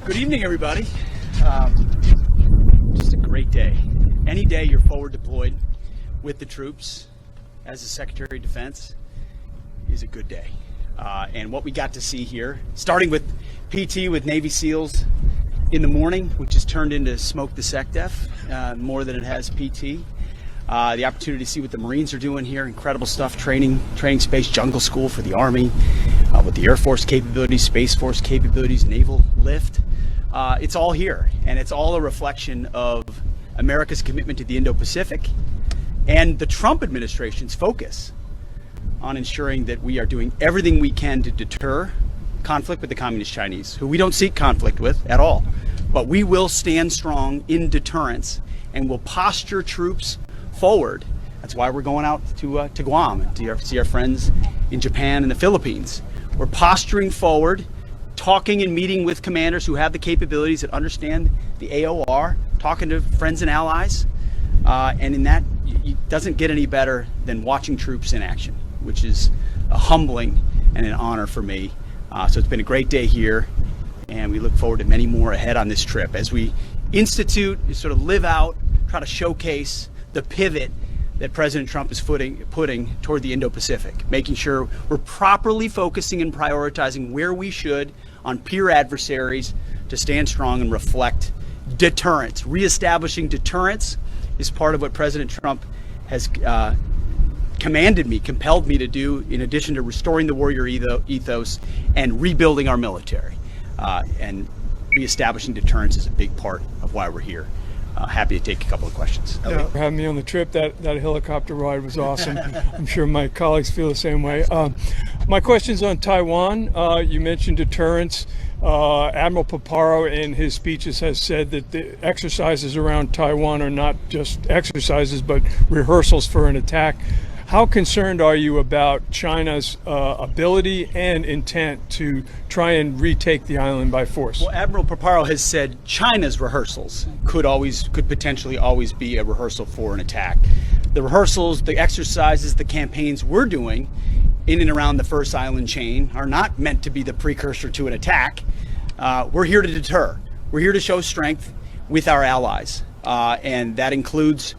Good evening, everybody. Just a great day. Any day you're forward deployed with the troops as the Secretary of Defense is a good day. And what we got to see here, starting with PT with Navy SEALs in the morning, which has turned into Smoke the SecDef more than it has PT. The opportunity to see what the Marines are doing here, incredible stuff, training space, jungle school for the Army, with the Air Force capabilities, Space Force capabilities, naval lift. It's all here, and it's all a reflection of America's commitment to the Indo-Pacific and the Trump administration's focus on ensuring that we are doing everything we can to deter conflict with the Communist Chinese, who we don't seek conflict with at all. But we will stand strong in deterrence and will posture troops forward. That's why we're going out to Guam to see our friends in Japan and the Philippines. We're posturing forward, talking and meeting with commanders who have the capabilities that understand the AOR, talking to friends and allies, and in that, it doesn't get any better than watching troops in action, which is a humbling and an honor for me. So it's been a great day here, and we look forward to many more ahead on this trip as we institute, sort of live out, try to showcase the pivot that President Trump is putting toward the Indo-Pacific, making sure we're properly focusing and prioritizing where we should on peer adversaries to stand strong and reflect deterrence. Reestablishing deterrence is part of what President Trump has compelled me to do, in addition to restoring the warrior ethos and rebuilding our military. And reestablishing deterrence is a big part of why we're here. Happy to take a couple of questions. Yeah, for having me on the trip. That helicopter ride was awesome. I'm sure my colleagues feel the same way. My question's on Taiwan. You mentioned deterrence. Admiral Paparo in his speeches has said that the exercises around Taiwan are not just exercises but rehearsals for an attack. How concerned are you about China's ability and intent to try and retake the island by force? Well, Admiral Paparo has said China's rehearsals could potentially always be a rehearsal for an attack. The rehearsals, the exercises, the campaigns we're doing in and around the first island chain are not meant to be the precursor to an attack. We're here to deter. We're here to show strength with our allies, and that includes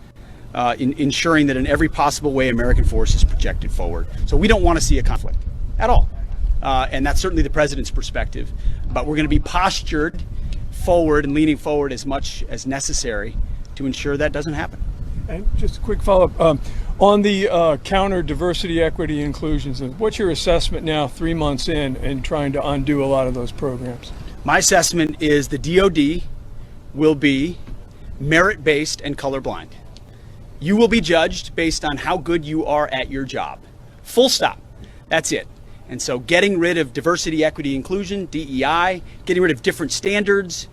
in ensuring that in every possible way American force is projected forward. So we don't want to see a conflict at all. And that's certainly the president's perspective. But we're going to be postured forward and leaning forward as much as necessary to ensure that doesn't happen. And just a quick follow-up. On the counter diversity, equity, inclusions, what's your assessment now 3 months in trying to undo a lot of those programs? My assessment is the DOD will be merit-based and colorblind. You will be judged based on how good you are at your job. Full stop. That's it. And so getting rid of diversity, equity, inclusion, DEI, getting rid of different standards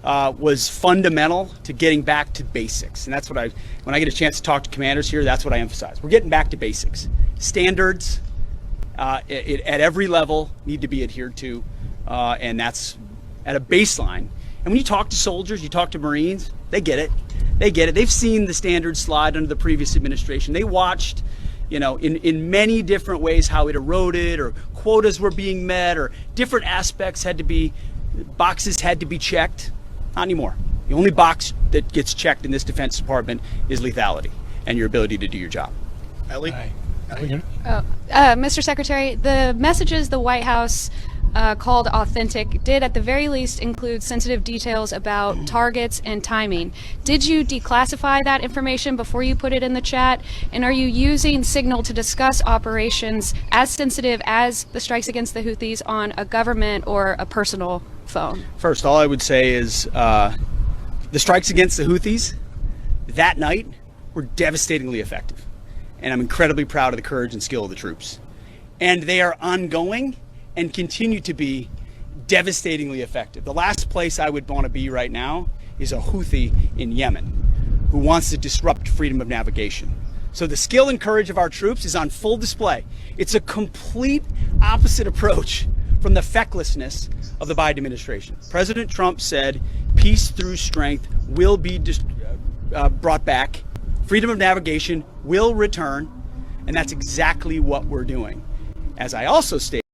was fundamental to getting back to basics. And that's what when I get a chance to talk to commanders here, that's what I emphasize. We're getting back to basics. Standards at every level need to be adhered to, and that's at a baseline. And when you talk to soldiers, you talk to Marines, they get it. They get it. They've seen the standards slide under the previous administration. They watched, in many different ways how it eroded, or quotas were being met, or different aspects boxes had to be checked. Not anymore. The only box that gets checked in this Defense Department is lethality and your ability to do your job. Ellie? Mr. Secretary, the messages the White House called authentic did at the very least include sensitive details about targets and timing. Did you declassify that information before you put it in the chat? And are you using Signal to discuss operations as sensitive as the strikes against the Houthis on a government or a personal phone? First, all I would say is the strikes against the Houthis that night were devastatingly effective. And I'm incredibly proud of the courage and skill of the troops. And they are ongoing and continue to be devastatingly effective. The last place I would want to be right now is a Houthi in Yemen who wants to disrupt freedom of navigation. So the skill and courage of our troops is on full display. It's a complete opposite approach from the fecklessness of the Biden administration. President Trump said peace through strength will be brought back. Freedom of navigation will return. And that's exactly what we're doing. As I also stated,